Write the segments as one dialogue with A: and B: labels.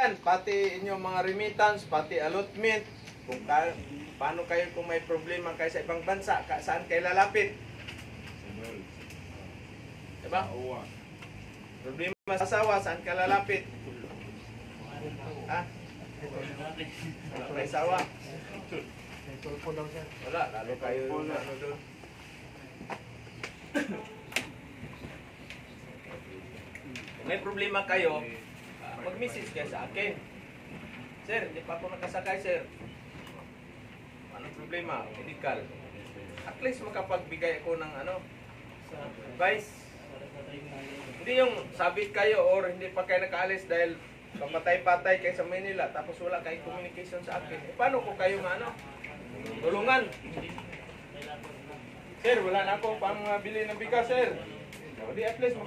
A: yan, pati inyong mga remittance, pati allotment, kung paano kayo kung may problema kayo sa ibang bansa, saan kayo lalapit? Diba? Problema sa asawa, saan ka lalapit? Ha? Wala may asawa? Wala, lalo kayo ano doon. Kung may problema kayo, mag-message kayo sa akin. Sir, hindi pa ako nakasakay, sir. Anong problema? Medical. At least makapagbigay ako ng advice. Hindi yung sabit kayo or hindi pa kayo nakaalis dahil pamatay-patay kayo sa Manila tapos wala kayong communication sa akin. Paano ko kayo tulungan? Sir, wala na ako pang bili ng bigas, sir. O di at least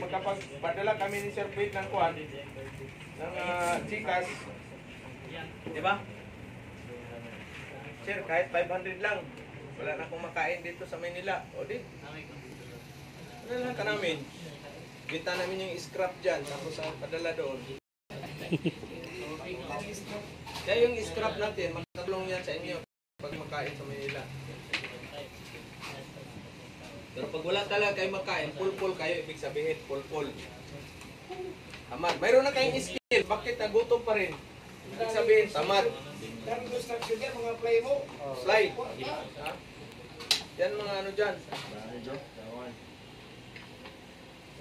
A: makapagpadala kami ni Sir Pete ng kuhan ng Gcash. Diba? Sir, kahit 500 lang. Wala na akong makain dito sa Manila. O di? Ano lang ka namin? Bita namin yung scrap dyan. Tapos padala doon. Kaya yung scrap natin, magkatulong yan sa inyo pag makain sa Manila. Pero pag wala talaga kayo makain, pulpul kayo, ibig sabihin, pulpul. Tamad. Mayroon na kayong skill, bakit nagutom pa rin? Ibig sabihin, tamad.
B: Dami construction yan, mga play mo.
A: Slide. Yan mga ano dyan.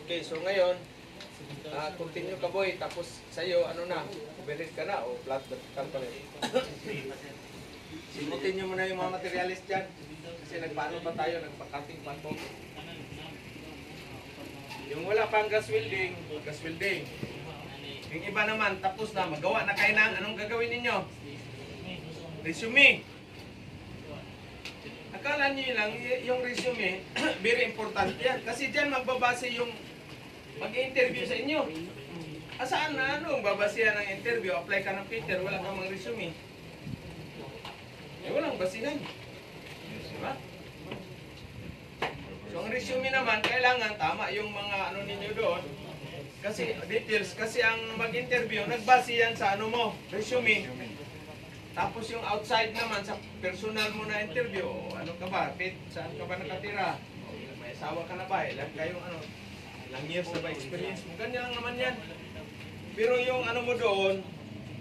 A: Okay, so ngayon, continue ka boy, tapos sa'yo, overhead ka na o flat ka pa rin. Simutin nyo muna yung mga materialist dyan. Kasi nagpaano pa tayo, nagpakating pa po. Yung wala pang gas welding. Yung iba naman, tapos na, magawa na kayo ng anong gagawin ninyo? Resume. Akala nyo lang, yung resume, very important yan. Kasi dyan magbabase yung mag-interview sa inyo. Saan na babasehan ng interview? Apply ka ng Peter, wala kang mga resume. Walang basihan. Diba? So ang resume naman, kailangan tama yung mga ninyo doon. Kasi details, kasi ang mag-interview, nagbase yan sa resume. Tapos yung outside naman, sa personal mo na interview, ano ka ba? Saan ka ba nakatira? May asawa ka na ba? Ilan kayong ilang years na ba experience mo? Ganyan lang naman yan. Pero yung mo doon,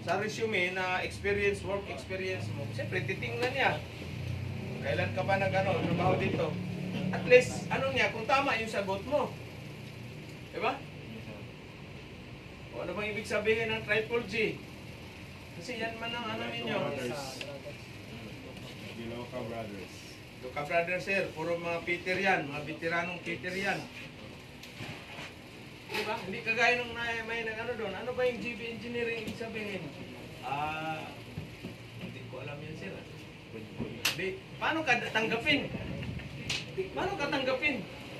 A: sa resume na work experience mo, siyempre titingnan niya. Kailan ka ba trabaho dito? At least, kung tama yung sagot mo. Diba? O ano bang ibig sabihin ng triple G? Kasi yan man ang ninyo.
C: Loka Brothers.
A: Loka Brothers, sir. Puro mga Peter yan. Mga veteranong Peter yan. Diba? Hindi kagaya nung may doon. Ano ba yung GB Engineering ibig sabihin? Hindi ko alam yan, sir. Paano ka tanggapin?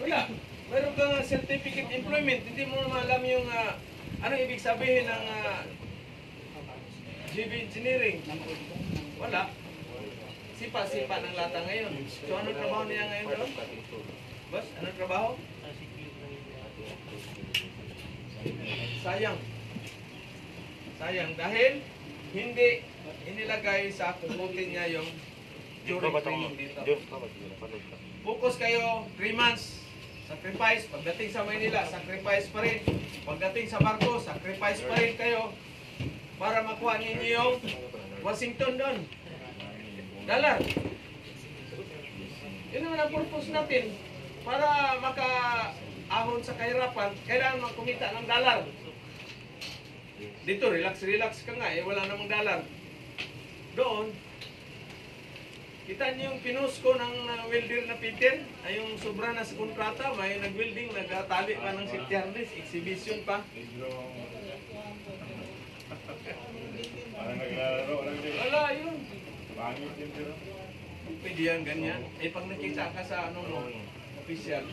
A: Wala. Mayroon kang certificate employment. Hindi mo naman alam yung ano ibig sabihin ng GB Engineering. Wala. Sipa-sipa ng lata ngayon. So ano trabaho niya ngayon doon? Boss, ano trabaho? Sayang dahil hindi inilagay sa kukutin niya yung during training dito. Focus kayo 3 months sacrifice. Pagdating sa Manila, sacrifice pa rin. Pagdating sa barko, sacrifice pa rin kayo para makuha ninyo yung Washington doon. Dollar. Yun naman ang purpose natin. Para maka-ahon sa kahirapan, kailangan kumita ng dollar. Dito, relax ka nga wala namang dollar. Doon, kita niyo yung pinost ko ng welder na Peter, ay yung sobra na sa kontrata, may nag-welding, nagtali pa ng safety harness, exhibition pa.
C: Parang naglalaro lang din.
A: Wala, yun.
C: Pangit din pero.
A: Pwede yan, ganyan. Pag nakita ka sa official,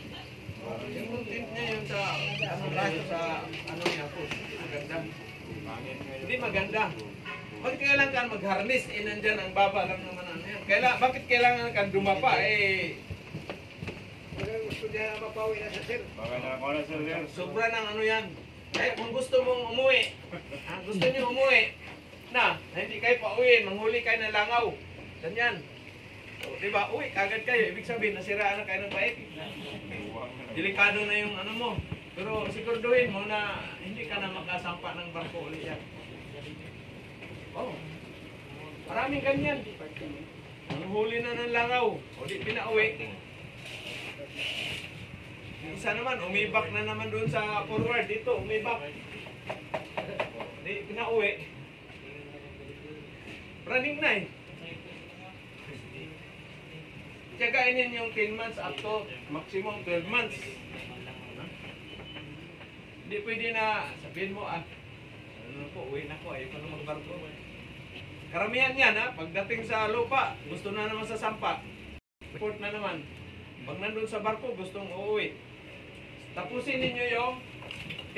A: yung content niya yun sa niya po, maganda. Hindi maganda. Bakit kailangan ka mag-harness? Nandyan ang baba lang naman yan. Bakit kailangan ka dumapa?
B: Gusto niya mapawi na sa sir.
C: Baka na ako na sir.
A: Sobra ng yan. Eh, kung gusto mong umuwi, gusto niyo umuwi, na hindi kayo pauwiin, manghuli kayo ng langaw. Ganyan. O, di ba? Uwi, kagad kayo. Ibig sabihin, nasiraan na kayo ng bait. Delikado na yung ano mo. Pero siguraduhin mo na hindi ka na makasampa ng barko ulit yan. Oh. Maraming ganyan. Nanghuli na ng langaw. O di pinauwi. Yung isa naman, umibak na naman doon sa forward. Dito, umibak. Di pinauwi. Running na eh. Tiyagain yun yung 10 months up to maximum 12 months. Hindi pwede na sabihin mo, ano po, uwi na ko, ayaw ko na magbarko. Karamihan yan ha, pagdating sa lupa, gusto na naman sa sampa. Report na naman. Pag nandun sa barko, gustong uuwi. Tapusin ninyo yung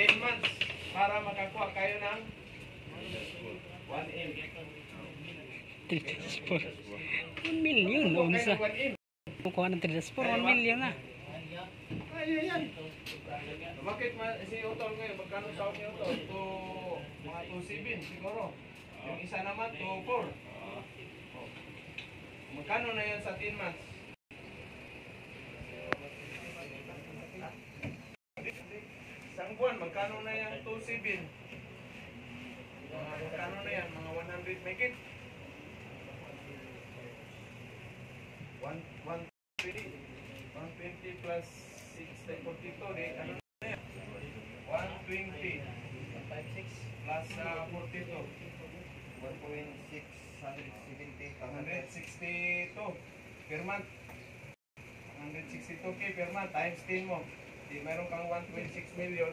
A: 10 months para makakuha kayo ng 1M.
D: 1 million na unsa. Kukuha ng 3 1 million na.
A: Ay, yan. Bakit si Utol ngayon, magkano sa ni Utol? To mga 2.7 siguro. Yung isa naman, 2.4. Magkano na yan sa 10 months? Isang buwan, magkano na yan 2.7? Magkano na yan? Mga 100 megit? 120 plus 6 42 di ano na yan? 120 plus 42 162 per month 162k per month times 10 mo di meron kang 126 million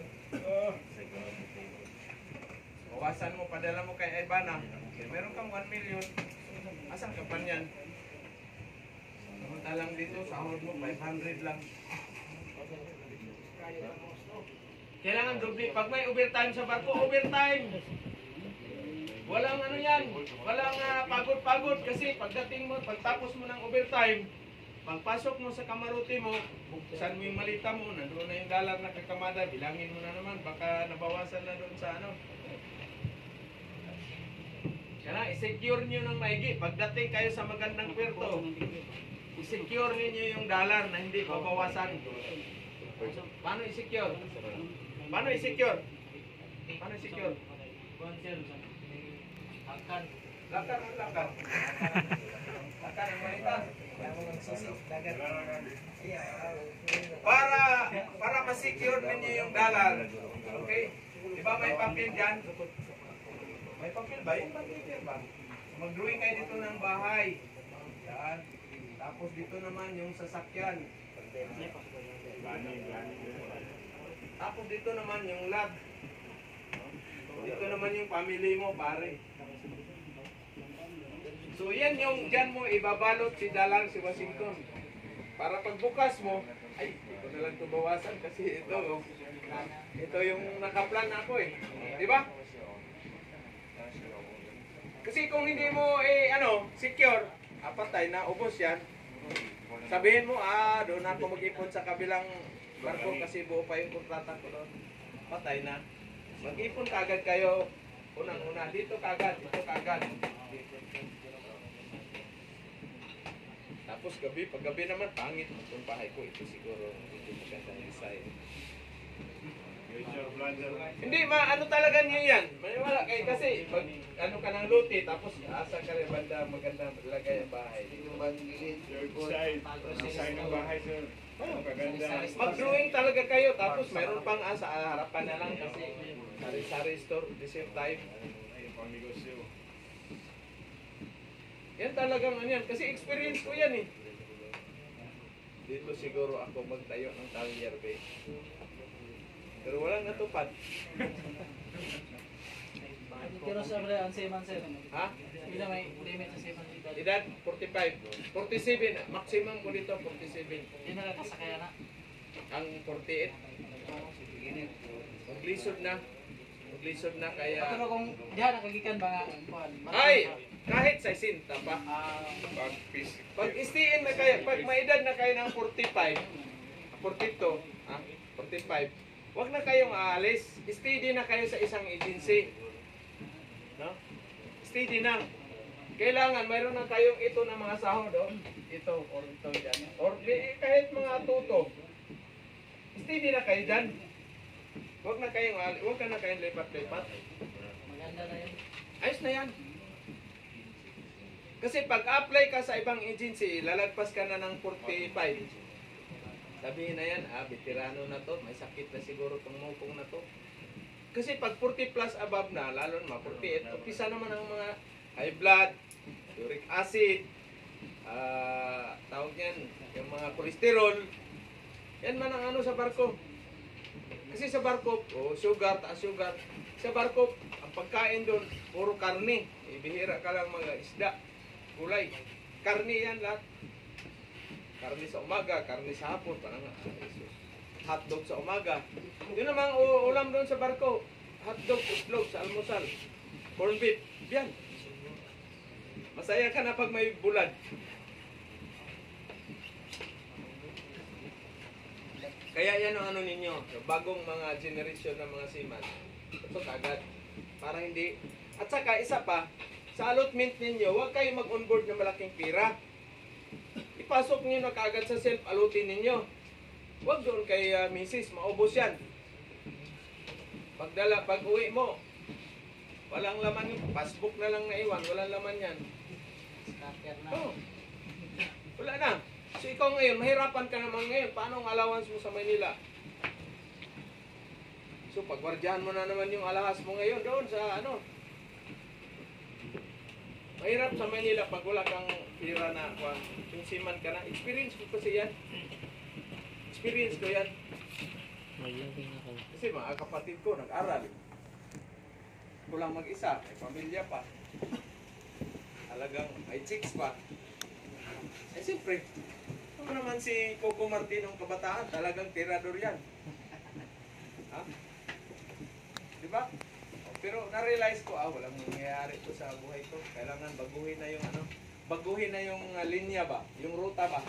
A: bawasan mo padala mo kay Ibana meron kang 1 million asan ka pa niyan? Samantalang dito, sahod mo, 500 lang. Kailangan doble. Pag may overtime sa barko, overtime. Walang ano yan. Walang pagod-pagod. Kasi pagdating mo, pagtapos mo ng overtime, pagpasok mo sa kamarote mo, buksan mo yung malita mo, nandoon na yung dollar na kakamada, bilangin mo na naman, baka nabawasan na doon sa ano. Kaya i-secure nyo ng maigi. Pagdating kayo sa magandang puerto, i-secure ninyo yung dollar na hindi pabawasan. Paano i-secure? Paano i-secure? Paano i-secure? Lakar ang lakar. Lakar ang malita. Para ma-secure ninyo yung dollar. Okay? Di ba may papel dyan? May papel ba? Yung papel ba? Mag-drawing kayo dito ng bahay. Yan. Tapos dito naman yung sasakyan. Tapos dito naman yung lab. Dito naman yung family mo, pare. So yan yung dyan mo ibabalot si Dalang, si Washington. Para pagbukas mo, ay, ito na lang ito bawasan kasi ito yung nakaplan ako eh. Di ba? Kasi kung hindi mo secure, patay na, ubos yan. Sabihin mo, doon ako mag-ipon sa kabilang barko kasi buo pa yung kontrata ko doon. Patay na. Mag-ipon kagad kayo. Unang-una, dito kagad, dito kagad. Tapos pag gabi naman, pangit itong bahay ko. Ito siguro, hindi magandang design.
C: Future planner.
A: Hindi, ano talaga niyo yan. Maniwala kayo kasi, pag ano ka ng luti, tapos asa ka rin banda, maganda lagay ang bahay.
C: Your side. Design ng bahay, sir. Maganda.
A: Mag-drawing talaga kayo, tapos mayroon pang sa harapan na lang kasi sari-sari store at the same time.
C: Ay, pang negosyo.
A: Yan talagang ano yan, kasi experience ko yan eh. Dito siguro ako magtayo ng talyer bay. Pero walang natupad.
E: Pero sa ang seman sir.
A: Ha?
E: Bila may limit sa seman dito.
A: Edad 45. 47, maximum ko dito 47.
E: Hindi na nakasakaya na.
A: Ang 48. Maglisod na. Maglisod na kaya...
E: Pero kung diha nakagikan ba nga kuan.
A: Ay! Kahit sa sinta pa. Pag istiin na kayo, pag may edad na kayo ng 45, 42, 45, 48, Huwag na kayong aalis. Steady na kayo sa isang agency. No? Steady na. Kailangan mayroon na kayong ito na mga sahod, oh. Ito or ito dyan. Or kahit mga tuto. Steady na kayo dyan. Huwag ka na kayong lipat-lipat.
E: Maganda na yun.
A: Ayos na yan. Kasi pag-apply ka sa ibang agency, lalagpas ka na ng 45. Sabihin na yan, veterano na to, may sakit na siguro itong mukong na to. Kasi pag 40 plus above na, lalo na 48, umpisa naman ang mga high blood, uric acid, tawag yan, yung mga cholesterol. Yan man ang ano sa barko. Kasi sa barko, sugar, taas sugar. Sa barko, ang pagkain doon, puro karne. Ibihira ka lang mga isda, gulay. Karne yan lahat. Karne sa umaga, karne sa hapon, parang hotdog sa umaga. Yun namang ulam doon sa barko. Hotdog, itlog sa almusal. Corn beef, yan. Masaya ka na pag may bulad. Kaya yan ang ano ninyo, bagong mga generation ng mga seaman. Ito kagad. Para hindi. At saka isa pa, sa allotment ninyo, huwag kayo mag-onboard ng malaking pira. Ipasok niyo na kagad sa self-allotin ninyo. Huwag doon kay misis, maubos yan. Pag uwi mo, walang laman yung passbook na lang naiwan, walang laman yan.
E: Scatter na.
A: Oh. Wala na. So ikaw ngayon, mahirapan ka naman ngayon. Paano ang allowance mo sa Manila? So pagwardyahan mo na naman yung alahas mo ngayon doon sa ano. Mahirap sa Manila pag wala kang pira na yung seaman ka na. Experience ko kasi yan. Experience ko yan. Kasi mga kapatid ko nag-aral. Kulang mag-isa, may pamilya pa. Talagang may chicks pa. Eh siyempre, ano naman si Coco Martin ng kabataan, talagang tirador yan. Ha? Diba? Pero na-realize ko, walang nangyayari to sa buhay ko. Kailangan baguhin na yung baguhin na yung linya ba? Yung ruta ba?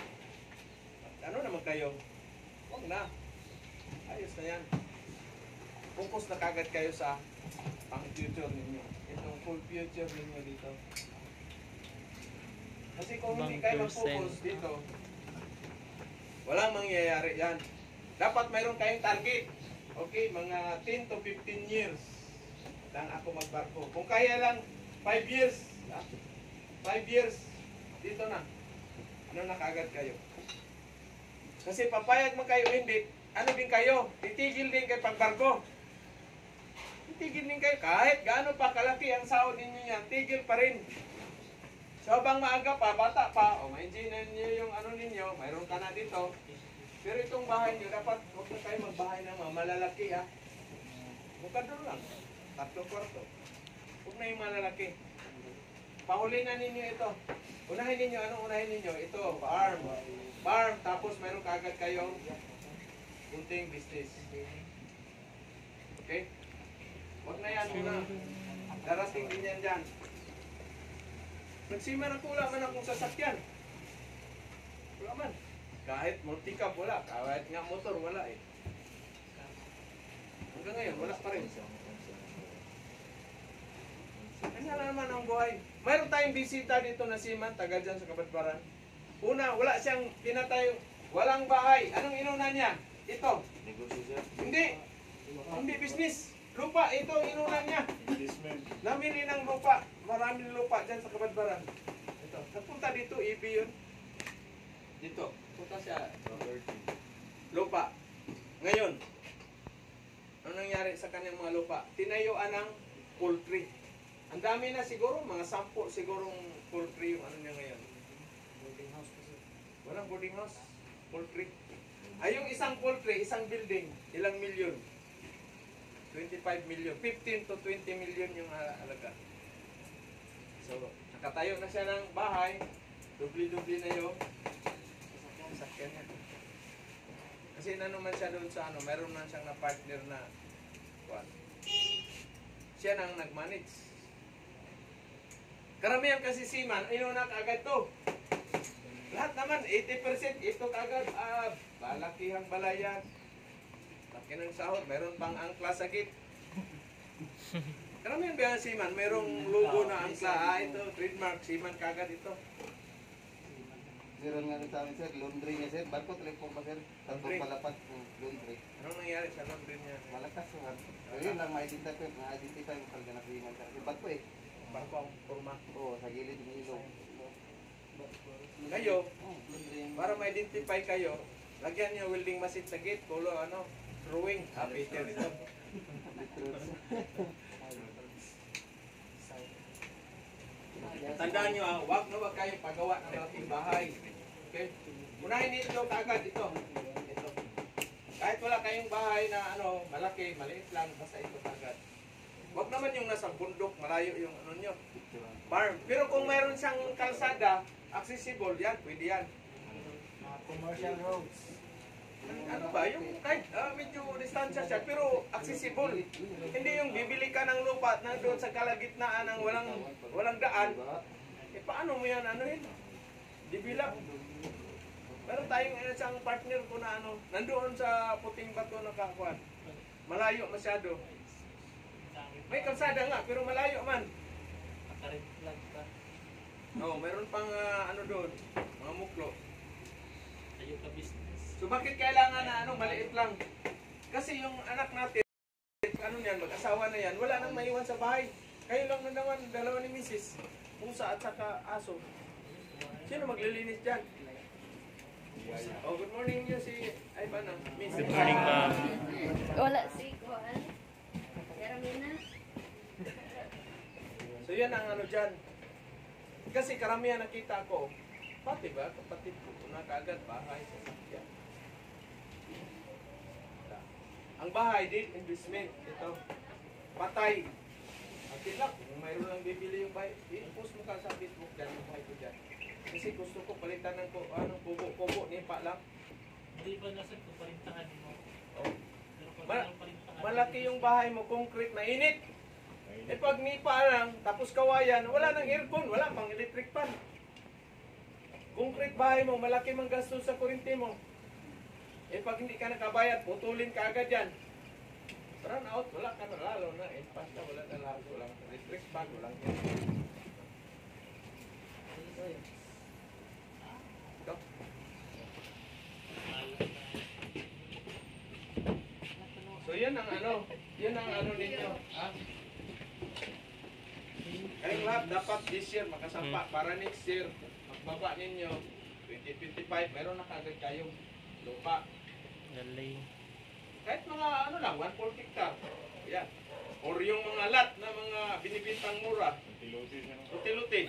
A: Ano naman kayo? Huwag na. Ayos na yan. Focus na kagad kayo sa pang-future ninyo. Itong full future ninyo dito. Kasi kung hindi kayo mag-focus dito, walang mangyayari yan. Dapat mayroon kayong target. Okay, mga 10 to 15 years lang ako magbarko. Kung kaya lang 5 years, 5 years, dito na. Ano na kagad kayo? Kasi papayag mo kayo hindi, ano din kayo? Titigil din kayo pagbarko. Titigil din kayo. Kahit gaano pa kalaki ang sahod ninyo yan, tigil pa rin. So habang maaga pa, bata pa, ma-engineer niyo yung ano ninyo, mayroon ka na dito. Pero itong bahay niyo, dapat huwag na kayo magbahay ng mga malalaki ha. Bukad doon lang, 3 kwarto. Huwag na yung malalaki. Pauli na ninyo ito. Unahin ninyo, anong unahin ninyo? Ito, farm. Farm, tapos mayroon kagad kayong kunting business. Okay? Huwag na yan muna. Darating din yan dyan. Nagsiman ako, wala man akong sasakyan. Wala man. Kahit multicab, wala. Kahit nga motor, wala eh. Hanggang ngayon, wala pa rin. Kanya na naman ang buhay. Mayroon tayong bisita dito na seaman, taga dyan sa Kabadbaran. Una, wala siyang pinatay, walang bahay. Anong inuna niya? Ito. Hindi. Hindi business. Lupa, ito inuna niya. Namili ng lupa. Maraming lupa dyan sa Kabadbaran. Ito. Nagpunta dito, EB yun. Dito. Punta siya. Lupa. Ngayon, ano nangyari sa kanyang mga lupa? Tinayuan ng poultry. Ang dami na siguro, mga 10 sigurong poultry yung ano niya ngayon.
E: Boarding house kasi.
A: Walang boarding house. Poultry. Ay, yung isang poultry, isang building, ilang milyon? 25 million. 15 to 20 million yung halaga. So, nakatayo na siya ng bahay. Dubli-dubli na yung sakyan niya. Kasi nanuman siya doon sa ano, meron man siyang na-partner na siya nang nag-manage. Karamihan kasi seaman, inuna kaagad to. Lahat naman, 80% ito kaagad, balakihang balayan. Laki ng sahod, meron pang angkla sa gate. Karamihan ba yung seaman? Merong logo na angkla. Ito, trademark, seaman kagad ito.
F: Meron nga rin sa amin sir, laundry niya sir. Barko telepon pa sir.
A: Laundry?
F: Tatlong palapat laundry.
A: Anong nangyari sa laundry niya?
F: Malakas sir. Ayun lang ma-identify mo talaga na kriman siya. Kasi barko eh.
A: Barko ang forma.
F: Oo, sa gilid ng ilog.
A: Kayo,
F: Laundry yung...
A: para ma-identify kayo, lagyan niyo welding machine sa gate, pulo drawing. Peter ito. Tandaan nyo wag na wag kayong pagawa ng malaking bahay. Okay? Unahin ninyo kaagad ito. Ito. Kahit wala kayong bahay na malaki, maliit lang, basta ito kaagad. Wag naman yung nasa bundok, malayo yung nyo. Farm. Pero kung mayroon siyang kalsada, accessible, yan, pwede yan.
E: Commercial roads.
A: Ano ba, yung kahit medyo distansya siya, pero accessible. Hindi yung bibili ka ng lupa na doon sa kalagitnaan ng walang daan. Paano mo yan, develop. Meron tayong isang partner ko na nandoon sa puting bato na kakuan. Malayo masyado. May kalsada nga, pero malayo man.
E: Nakarit lang ka.
A: Meron pang doon, mga muklo.
E: Tayo ka business.
A: So bakit kailangan na maliit lang? Kasi yung anak natin, yan, mag-asawa na yan, wala nang maiwan sa bahay. Kayo lang na naman, dalawa ni Mrs. Pusa at saka aso. Sino maglilinis dyan? Good morning yun si, Miss.
D: Good morning, ma'am.
G: Wala si Kuan. Yaramina.
A: So yan ang dyan. Kasi karamihan nakita ko, pati ba, kapatid ko, na kaagad bahay sa sakyan. Ang bahay din, investment. Ito, patay. At tilak, kung mayroon lang bibili yung bahay, i-post mo ka sa Facebook dyan, yung bahay ko dyan. Kasi gusto ko palitan ng kubo, nipa lang.
E: Hindi ba nasa parintahan mo?
A: Oh.
E: Pero pag
A: Ma-
E: walang parintahan,
A: Malaki yung bahay mo, concrete, mainit. Pag nipa lang, tapos kawayan, wala nang aircon, wala pang electric fan. Concrete bahay mo, malaki mang gastos sa kuryente mo. Pag hindi ka nakabayad, putulin ka agad yan. Run out, wala ka na lalo na. Basta wala na lalo, walang electric fan, walang aircon. Ito. So yun ang ninyo. Kayong lahat dapat this year makasampa para next year magbaba ninyo 2025 meron na kagad kayong lupa.
D: Galing.
A: Kahit mga lang 140 hectare. Yan. Or yung mga lot na mga binibintang mura. Util-util.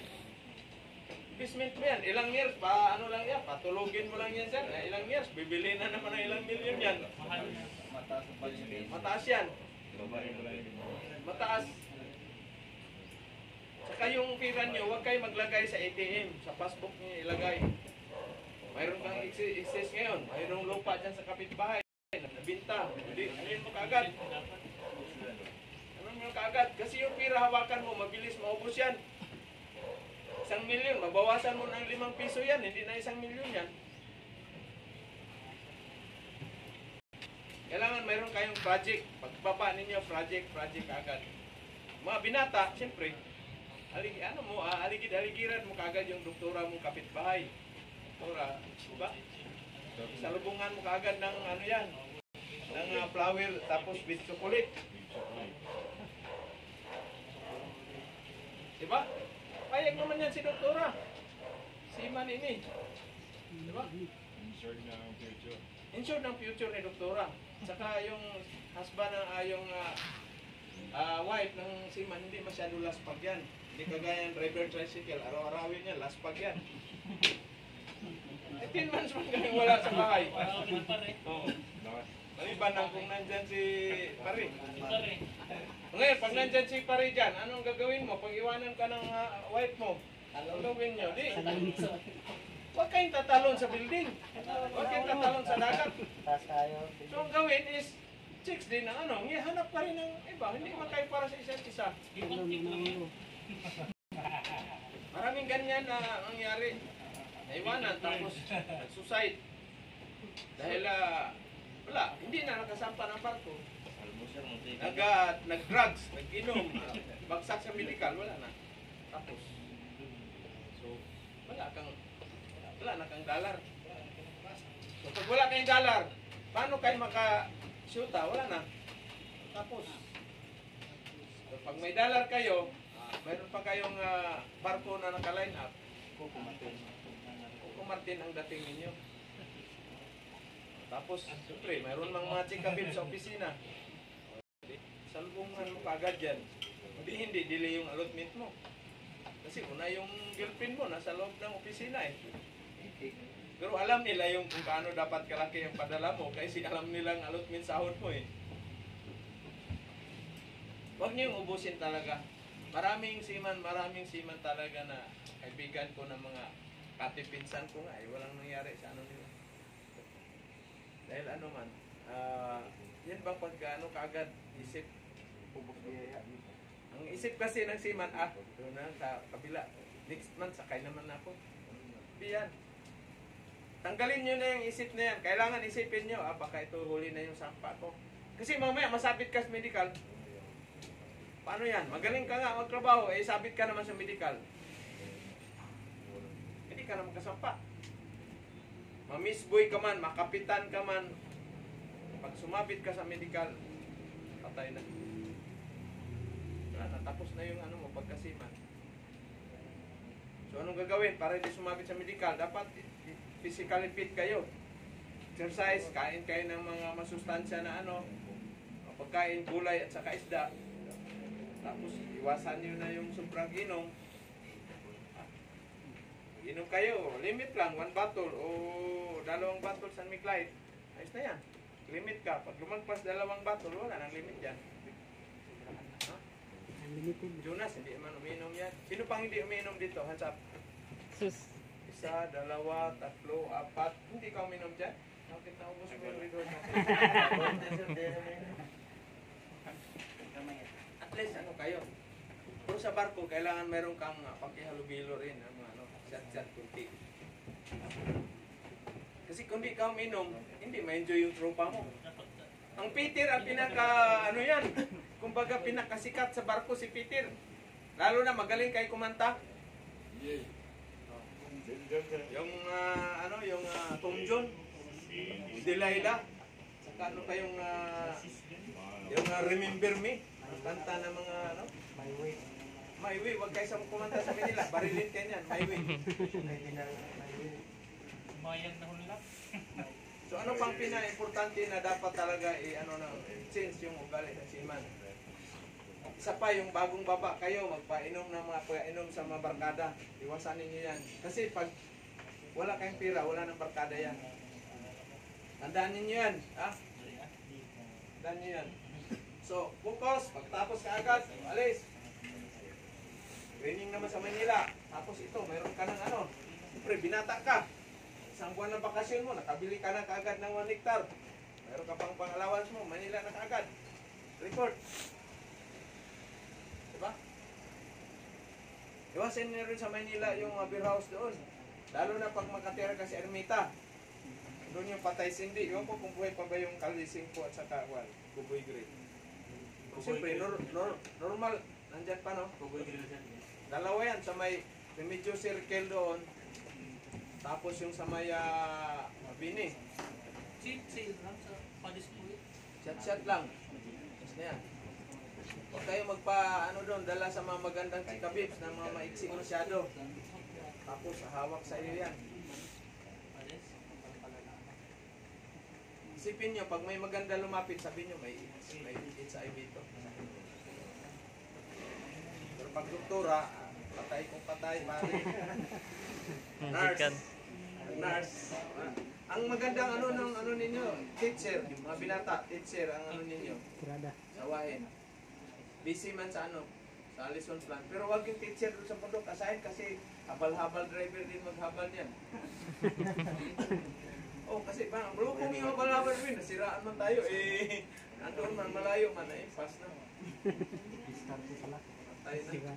A: Investment mo yan. Ilang years pa lang yan. Patulogin mo lang yan sir. Ilang years. Bibili na naman ng ilang milyon yan. Mataas yan. Mataas. Saka yung pira nyo, huwag kayo maglagay sa ATM. Sa passbook nyo ilagay. Mayroon kang excess ngayon. Mayroong lupa dyan sa kapitbahay. Nabinta. Ano mo kaagad? Ano mo kaagad? Kasi yung pira hawakan mo, mabilis maubos yan. 1 milyon, mabawasan mo ng 5 piso yan. Hindi na 1 milyon yan. Kailangan mayroon kayong project. Pagbaba ninyo, project agad. Mga binata, siyempre, aligid-aligiran mo kagad yung doktora mong kapitbahay. Doktora, diba? Salubungan mo kagad ng ng flower, tapos with chocolate. Diba? Payag naman yan si doktora. Si Man ini. Diba? Insured ng future ni doktora. Saka yung husband yung wife ng seaman, hindi masyado laspag yan. Hindi kagaya ng driver tricycle, araw-arawin yan, laspag yan. 18 months man kami wala sa bahay. Oo. Maliban lang kung nandyan si Pari. Ngayon, pag nandyan si Pari dyan, anong gagawin mo? Pag iwanan ka ng wife mo, anong gawin nyo? Di. Huwag kayong tatalon sa building. Huwag kayong tatalon sa dagat. So ang gawin is, chicks din na hanap pa rin ng iba. Hindi man kayo para sa isa't isa. Maraming ganyan na nangyari. Naiwanan, tapos suicide. Dahil Wala, hindi na nakasampa ng barko. Nag-drugs, nag-inom, bagsak sa medical, wala na. Tapos, so, wala na kang dollar. So, pag wala kayong dollar, paano kayo maka-shoota? Wala na. Tapos, so, pag may dollar kayo, mayroon pa kayong barko na naka-line up, Coco Martin ang dating ninyo. Tapos, siyempre, mayroon mga chika-bib sa opisina. Salubungan mo kagad yan. Hindi delay yung allotment mo. Kasi una yung girlfriend mo, nasa loob ng opisina eh. Pero alam nila yung kung paano dapat kalaki yung padala mo kasi alam nilang allotment sahod mo eh. Huwag niyo yung ubusin talaga. Maraming seaman talaga na kaibigan ko ng mga katipinsan ko nga eh. Walang nangyari sa ano nila. Dahil ano man, yan bang pag ano kaagad isip, ang isip kasi ng seaman, doon na sa kabila, next month sakay naman ako. Yan. Tanggalin nyo na yung isip na yan. Kailangan isipin nyo, baka ito huli na yung sampa ko. Kasi mamaya masabit ka sa medical. Paano yan? Magaling ka nga magtrabaho, sabit ka naman sa medical. Hindi ka naman kasampa. Mamisboy ka man, makapitan ka man, pag sumabit ka sa medical, patay na. Wala na, tapos na yung ano mo, pagkasiman. So anong gagawin para hindi sumabit sa medical? Dapat physically fit kayo. Exercise, kain kayo ng mga masustansya na ano, pagkain, gulay at saka isda. Tapos iwasan nyo na yung sobrang inom. Inom kayo, limit lang, 1 bottle o 2 bottle San Miguel. Ayos na yan. Limit ka. Pag lumagpas 2 bottle, wala nang limit yan.
D: Unlimited.
A: Jonas, hindi man uminom yan. Sino pang hindi uminom dito? Hands up.
D: Sus.
A: 1, 2, 3, 4. Hindi ka uminom dyan? Bakit naubos mo yung ridor natin? At least ano kayo. Pero sa barko, kailangan meron kang pagkihalubilo rin. Chat kunti. Kasi kung di ka uminom, hindi ma-enjoy yung tropa mo. Ang Peter ang ano yan. Kumbaga pinakasikat sa barko si Peter. Lalo na magaling kay kumanta. Yung yung Tom John, Delilah. Saka ano pa yung Remember Me. Kanta ng mga My Way, wag kayo sa kumanta sa Manila. Barilin kayo yan, My Way.
E: Mayang na hulap.
A: So ano pang pina-importante na dapat talaga change yung ugali sa seaman. Isa pa yung bagong baba kayo, magpainom ng mga painom sa mga barkada. Iwasan niyo yan. Kasi pag wala kayong pira, wala nang barkada yan. Tandaan niyo yan. Tandaan niyo yan. So, focus. Pagtapos ka agad, alis. Training naman sa Manila. Tapos ito, mayroon ka ng siyempre, binata ka. Isang buwan ng bakasyon mo, nakabili ka na kaagad ng 1 hectare. Mayroon ka pang pang-allowance mo, Manila na kaagad. Report. Diba? Iwasin nyo rin sa Manila yung beer house doon. Lalo na pag makatira ka sa Ermita. Doon yung patay sindi. Iwan ko kung buhay pa ba yung kalising po at saka Kuboy Grill. Siyempre, normal. Nandyan pa, no? Kuboy Grill dyan. Dalawa yan, sa may Remedyo Circle doon. Tapos yung sa may Bini.
E: Sale lang sa pa-display.
A: Chat lang. Yes na yan. Huwag kayo doon, dala sa mga magandang chika-bibs na mga maiksing masyado. Tapos hawak sa iyo yan. Isipin nyo, pag may maganda lumapit, sabihin nyo, may HIV ito. Pero pag doktora, patay kung patay, pare. Nurse. Ang magandang ninyo, teacher, mga binata, teacher, ang ninyo.
D: Tirada.
A: Sawain. Busy man sa sa lesson plan. Pero wag yung teacher doon sa bundok, asahin kasi habal-habal driver din maghabal yan. Kasi bro, kung yung habal-habal rin, nasiraan man tayo, andoon man, malayo man, fast na. Patay na.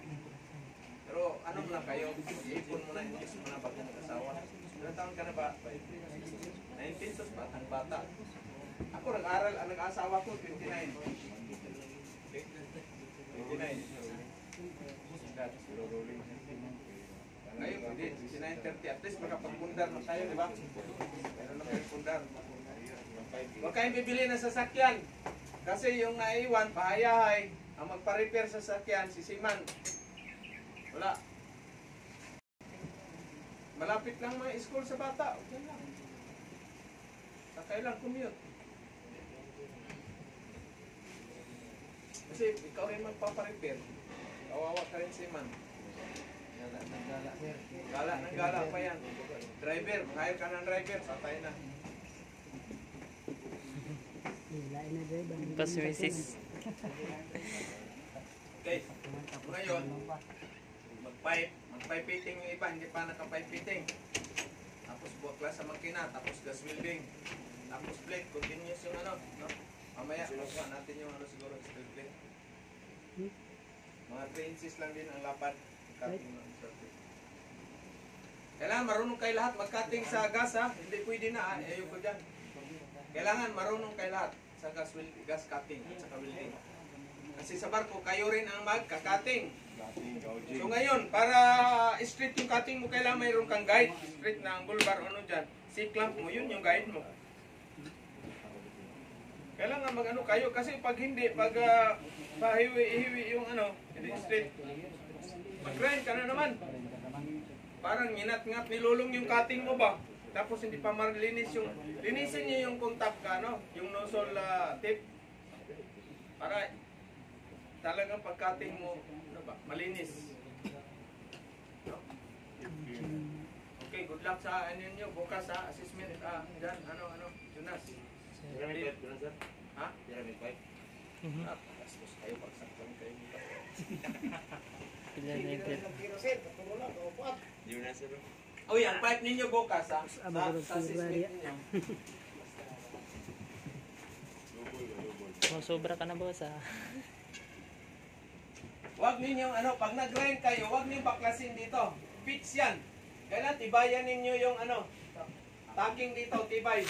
A: Pero na kayo, ipon mo na, invest mo na bago mag-asawa. Ilang taon ka na ba? 19, sus, batang bata. Ako nag-aral, ang nag-asawa ko 29. 29. Ngayon, hindi, 29:30. At least makapagpundar na tayo, di ba? Meron na kayong pundar. Huwag kayong bibili ng sasakyan. Kasi yung naiwan, pahayahay. Ang magpa-repair sa sasakyan, si Siman. Wala. Malapit lang mga school sa bata. Okay lang. Sakay lang, commute. Kasi ikaw rin magpaparepair. Kawawa ka rin si Man. Gala ng gala pa yan. Driver, hire ka ng driver, patay na.
D: Paswisis.
A: Okay. Ngayon, mag-pipe fitting yung iba, hindi pa naka-pipe fitting. Tapos bukla sa makina, tapos gas welding. Tapos plate, continuous yung ano, no? Mamaya, makuha natin yung ano siguro, steel plate. Mga 3 inches lang din ang lapad. Cutting ng surface. Kailangan marunong kayo lahat mag-cutting sa gas, ha? Hindi pwede na, ayoko dyan. Kailangan marunong kayo lahat sa gas cutting at saka welding. Kasi sa barko, kayo rin ang magka-cutting. So ngayon, para straight yung cutting mo, kailangan mayroon kang guide. Straight na angle bar, ano dyan. C-clamp mo, yun yung guide mo. Kailangan mag-ano kayo, kasi pag hindi, pag pahiwi-hiwi yung ano, hindi straight. Mag-grind ka na naman. Parang nginat-ngat nilulong yung cutting mo ba? Tapos hindi pa marilinis yung, linisin niyo yung contact ka, no? Yung nozzle tip. Para talagang pag-cutting mo, ano ba, malinis. No? Okay, good luck sa ano niyo bukas sa assessment. Diyan, ano, Jonas. Ha? Tapos kayo pagsaktan kayo.
D: Pila na ito.
A: Oh, ang pipe ninyo bukas ha. Sa assessment ninyo.
D: Sobra ka na boss ah.
A: Huwag ninyong ano, pag nag-grind kayo, huwag ninyong baklasin dito. Fix yan. Kailan tibayan ninyo yung ano, tacking dito, tibay.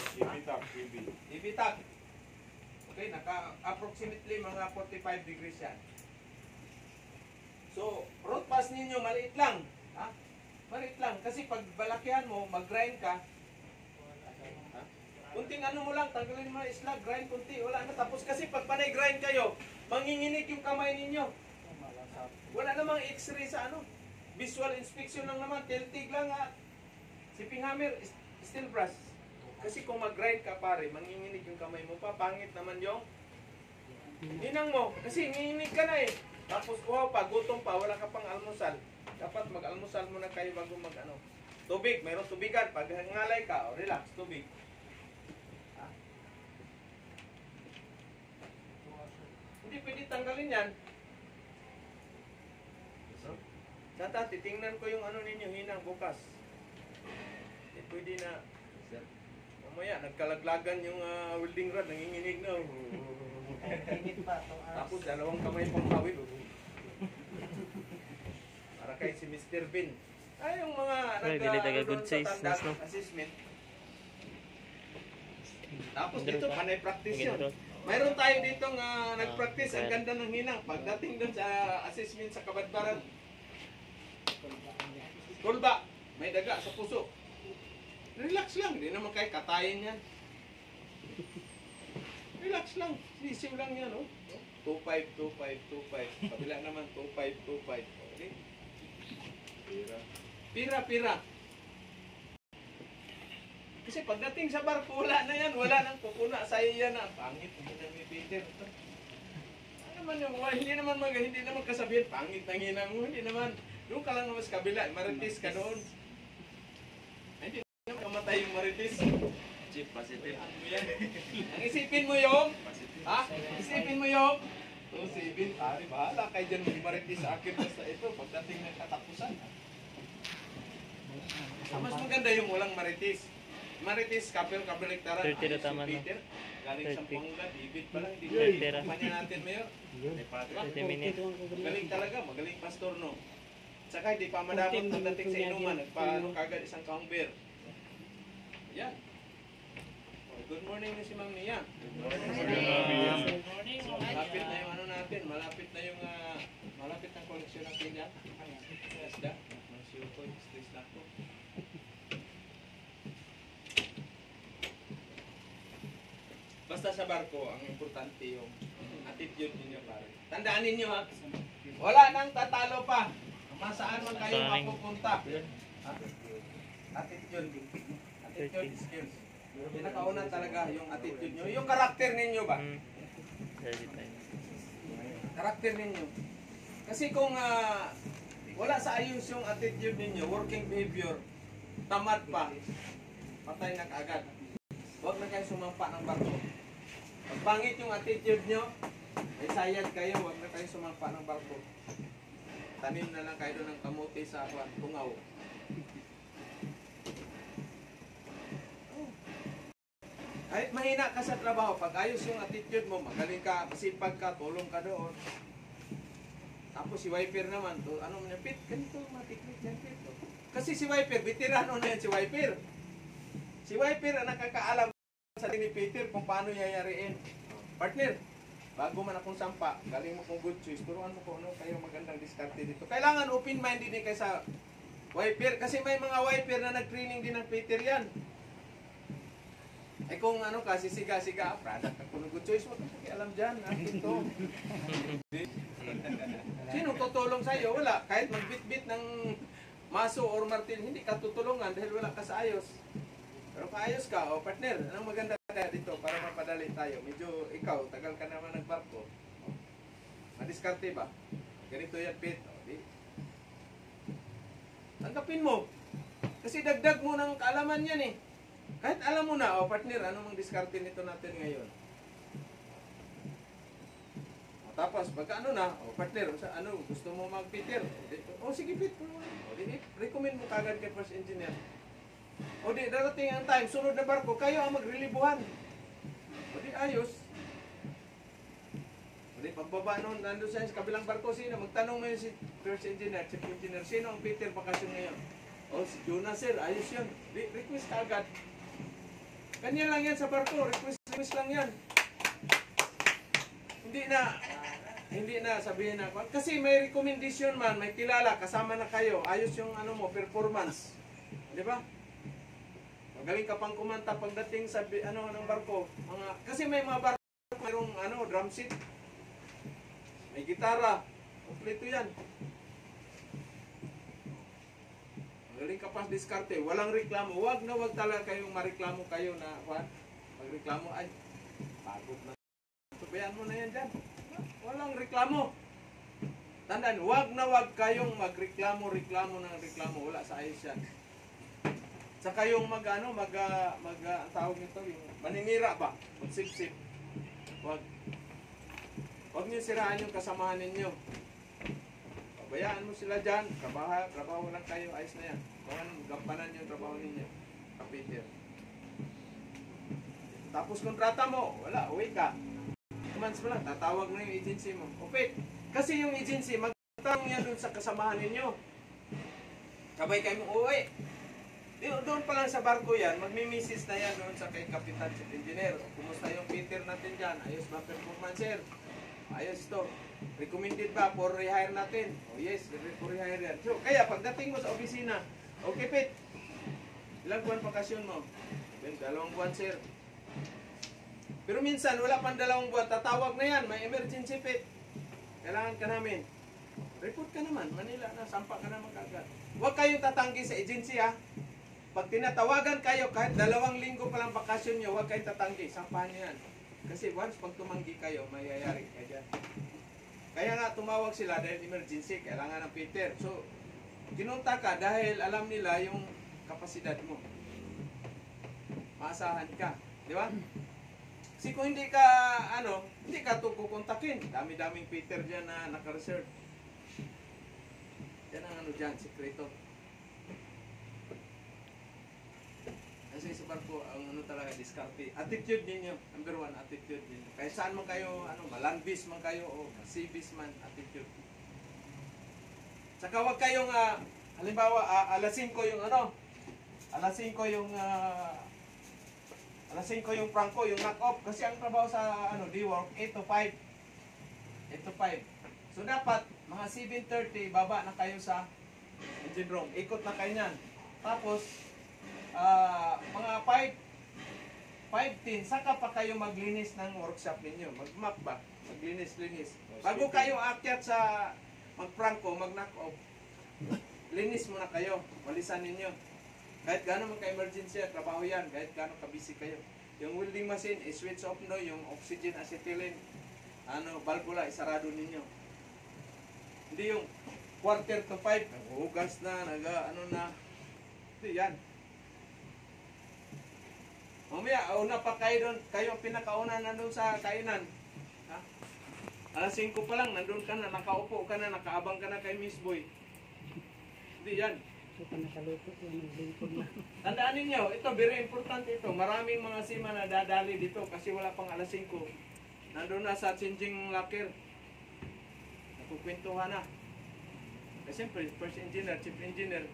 A: Ibitak. Okay, naka-approximately mga 45 degrees yan. So, root pass ninyo, maliit lang. Ha? Maliit lang. Kasi pag balakihan mo, mag-grind ka, kunting ano mo lang, tanggalin mo na isla, grind kunti, wala na. Tapos kasi pag panay grind kayo, manginginig yung kamay ninyo. Wala namang x-ray sa ano. Visual inspection lang naman, tiltig lang ha. Siping hammer, steel brush. Kasi kung mag-grind ka pare, manginginig yung kamay mo pa, pangit naman yung hinang mo. Kasi nginginig ka na eh. Tapos kuha pa, gutom pa, wala ka pang almusal. Dapat mag-almusal muna kayo bago mag-ano. Tubig, mayroong tubigan. Pag ngalay ka, relax, tubig. Hindi pwede tanggalin yan. Tata, titingnan ko yung ano ninyo, hinang bukas. Hindi pwede na. Mamaya, nagkalaglagan yung welding rod, nanginginig na. Tapos, dalawang kamay pang hawid. Para kay si Mr. Bean. Ay, yung mga
D: good size, no?
A: assessment. Tapos dito, panay practice yun. Mayroon tayo dito nga nag-practice, ang ganda ng hinang. Pagdating doon sa assessment sa Kabadbaran, kulba, may daga sa puso. Relax lang, hindi naman kayo katayin yan. Relax lang, sisiw lang yan, oh. 2-5, 2-5, 2-5. Kabila naman, 2-5, 2-5. Okay? Pira. Kasi pagdating sa barko, wala na yan. Wala nang pupuna sa iyo yan. Pangit, hindi na may Peter. Ano naman yung, hindi naman kasabihin, pangit ng hinang mo. Hindi naman. Doon ka lang naman sa kabila. Marites ka doon. Hindi naman kamatay yung marites. Chip, positive. Ang isipin mo yung, ha? Isipin mo yung, 2-7, pare, bahala kayo dyan mag-marites sa akin basta ito, pagdating ng katapusan. Mas maganda yung walang marites. Marites, kapiliktaran.
D: 30 na tama, no?
A: Peter, galing sa Pangga, ibig pa lang.
D: Pera.
A: Panya natin, Mayor.
D: 30 minutes.
A: Magaling talaga, magaling pastor, no? Saka hindi pa madamot pagdating sa inuman, nagpaano kagad isang kaong beer. Yan. Good morning na si Ma'am Nia.
E: Morning.
A: Malapit na yung ano natin, malapit na yung malapit na koleksyon natin dyan. Isda, mga siyukoy, stress lang po. Basta sa barko, ang importante yung attitude ninyo pare. Tandaan ninyo ha, wala nang tatalo pa. Masaan man kayo mapupunta. Ha? Attitude. Attitude skills. Pinakauna talaga yung attitude nyo. Yung karakter ninyo ba? Karakter ninyo. Kasi kung wala sa ayos yung attitude ninyo, working behavior, tamad pa, patay na kaagad. Huwag na kayo sumampa ng barko. Pag pangit yung attitude nyo, ay sayad kayo, huwag na kayo sumampa ng barko. Tanim na lang kayo doon ng kamote sa tungaw. Kahit mahina ka sa trabaho, pag ayos yung attitude mo, magaling ka, masipag ka, tulong ka doon. Tapos si Wiper naman, to, ano mo niya, Pit, ganito, matiklik yan, Pit. Kasi si Wiper, veterano na yan si Wiper. Si Wiper ang nakakaalam sa ni Peter kung paano yayariin. Partner, bago man akong sampa, galing mo kong good choice, turuan mo kung ano kayo magandang diskarte dito. Kailangan open-minded din kayo sa Wiper, kasi may mga Wiper na nag-training din ng Peter yan. Eh kung ano ka, sisiga-siga, product ako ng good choice, wag kang alam dyan, ito. Sino tutulong sa'yo? Wala. Kahit magbit-bit ng maso or martil, hindi ka tutulungan dahil wala ka sa ayos. Pero kaayos ka, o partner, anong maganda kaya dito para mapadali tayo? Medyo ikaw, tagal ka naman nagbarko. Madiskarte ba? Ganito yan, Pit. Tanggapin mo. Kasi dagdag mo ng kaalaman yan eh. Kahit alam mo na, partner, ano mang diskarte nito natin ngayon? Tapos, pagka ano na, partner, ano, gusto mo mag-Peter? Sige, Pit. Recommend mo kagad kay first engineer. O di, darating ang time, sunod na barko, kayo ang magrelibuhan. O di, ayos. O di, pagbaba noon, nandun sa kabilang barko, sino? Magtanong mo yun si first engineer, chief engineer, sino ang Peter bakasyon ngayon? O, si Jonas, sir, ayos yun. Request ka agad. Ganyan lang yan sa barko, request lang yan. Hindi na sabihin na, kasi may recommendation man, may kilala, kasama na kayo, ayos yung ano mo, performance. Di ba? Magaling ka pang kumanta pagdating sa ng barko. Kasi may mga barko mayroong drum set. May gitara. Kompleto yan. Magaling ka pang diskarte. Walang reklamo. Wag talaga kayong mareklamo kayo na magreklamo ay pagod na. Tubayan mo na yan dyan. Walang reklamo. Tandaan, wag kayong magreklamo ng reklamo. Wala sa ayos yan. Saka yung ang tawag nito, yung maninira ba? Magsipsip. Huwag niyo siraan yung kasamahan ninyo. Pabayaan mo sila dyan. Trabaho lang kayo, ayos na yan. Gampanan yung trabaho ninyo. Kapiter. Tapos kontrata mo, wala, uwi ka. 2 months mo lang, tatawag na yung agency mo. Okay. Kasi yung agency, magtanong yan dun sa kasamahan ninyo. Sabay kayo mo uwi. Doon pa lang sa barko yan, magmimisis na yan doon sa kay Kapitan Chief Engineer. Kumusta yung Peter natin dyan? Ayos ba performance, sir? Ayos to. Recommended ba for rehire natin? Oh yes, for rehire yan. So, kaya pagdating mo sa opisina, okay, Pete, ilang buwan bakasyon mo? 2 buwan, sir. Pero minsan, wala pang 2 buwan, tatawag na yan, may emergency, Pete. Kailangan ka namin. Report ka naman, Manila na, sampa ka naman kagad. Huwag kayong tatanggi sa agency, ha? Pag tinatawagan kayo, kahit 2 linggo pa lang bakasyon nyo, huwag kayong tatanggi. Sampahan nyo yan. Kasi once pag tumanggi kayo, mayayari kayo dyan. Kaya nga tumawag sila dahil emergency, kailangan ng Peter. So, kinunta ka dahil alam nila yung kapasidad mo. Maasahan ka. Di ba? Kasi kung hindi ka kukontakin. Dami-daming Peter dyan na naka-reserve. Yan ang dyan, sekreto. Kasi sa barko, ang talaga, diskarte. Attitude ninyo. Number 1, attitude ninyo. Kaya saan man kayo, malandbis man kayo, o seabis man, attitude. Saka wag kayong, halimbawa, alas 5 yung alas 5 yung Alas 5 yung prangko, yung knock-off. Kasi ang trabaho sa D-work, 8 to 5. 8 to 5. So dapat, mga 7:30, baba na kayo sa engine room. Ikot na kayo niyan. Tapos, mga 5:10, saka pa kayo maglinis ng workshop ninyo. Mag-map ba? Maglinis-linis. Bago kayo aakyat sa mag-prangko, mag-knock-off, linis muna kayo. Walisan ninyo. Kahit gano'n magka-emergency, trabaho yan. Kahit gano'n ka-busy kayo. Yung welding machine, i-switch off no. Yung oxygen, acetylene, valvula, isarado ninyo. Hindi yung 4:45, naghuhugas na, na. Hindi yan. Mamaya, una pa kayo doon, kayo pinakauna nandun sa kainan. Ha? Alas 5 pa lang, nandun ka na, nakaupo ka na, nakaabang ka na kay Miss Boy. Hindi yan.
D: Ito pa nakaluto, yung naglingkod na.
A: Tandaan ninyo, ito, very important ito. Maraming mga sima na dadali dito kasi wala pang alas 5. Nandun na sa changing locker. Nagkukwentuhan na. Kasi siyempre, first engineer, chief engineer,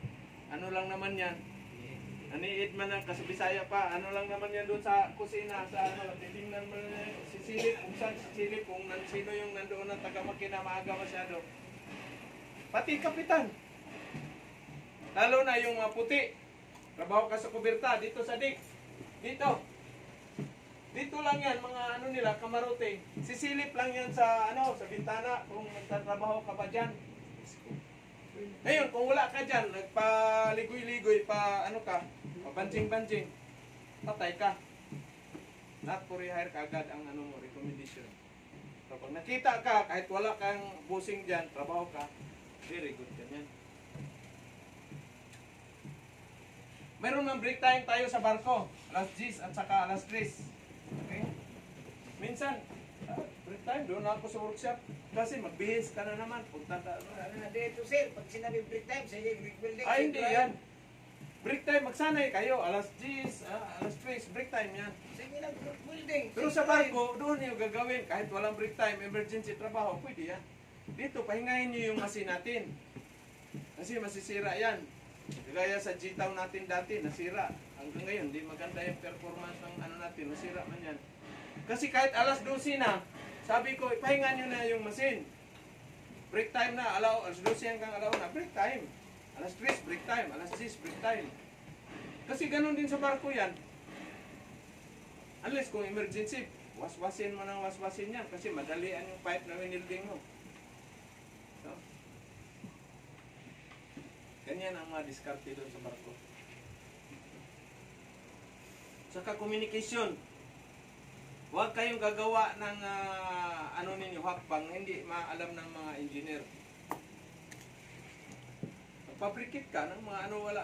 A: ano lang naman yan. Aniid man na, kasi Bisaya pa, ano lang naman yan doon sa kusina, sa titingnan mo na sisilip, kung saan sisilip, kung sino yung nandoon ng taga-makina, maaga masyado. Pati kapitan. Lalo na yung mga puti. Trabaho ka sa kuberta, dito sa dik. Dito. Dito lang yan, mga nila, kamarote. Sisilip lang yan sa, sa bintana, kung nagtatrabaho ka pa dyan. Ngayon, kung wala ka dyan, nagpaligoy-ligoy, pabanjing-banjing, patay ka. Not for rehire ka agad ang recommendation. So, pag nakita ka, kahit wala kang busing dyan, trabaho ka, very good ganyan. Meron ng break time tayo sa barko. Alas 10 at saka alas 3. Okay? Minsan, break time, doon ako sa workshop. Kasi magbihis ka na naman.
B: Dito sir, pag sinabi break time, sa yung building.
A: Ay, hindi yan. Break time, magsanay kayo. Alas 10, alas 3, break time yan.
B: Sige lang, building.
A: Pero sa barko, doon yung gagawin. Kahit walang break time, emergency trabaho, pwede yan. Dito, pahingahin nyo yung machine natin. Kasi masisira yan. Gaya sa G-Town natin dati, nasira. Hanggang ngayon, di maganda yung performance ng natin, nasira man yan. Kasi kahit alas 12 na, sabi ko, ipahinga nyo na yung machine. Break time na, alas 12 hanggang alaw na, break time. Alas 3, break time. Alas 10, break time. Kasi ganun din sa barko yan. Unless kung emergency, waswasin mo ng waswasin yan. Kasi madalian yung pipe na winilding mo. So, ganyan ang mga diskarte doon sa barko. Saka communication. Huwag kayong gagawa ng ninyo, hakbang, hindi maalam ng mga engineer. Pabrikit ka ng mga wala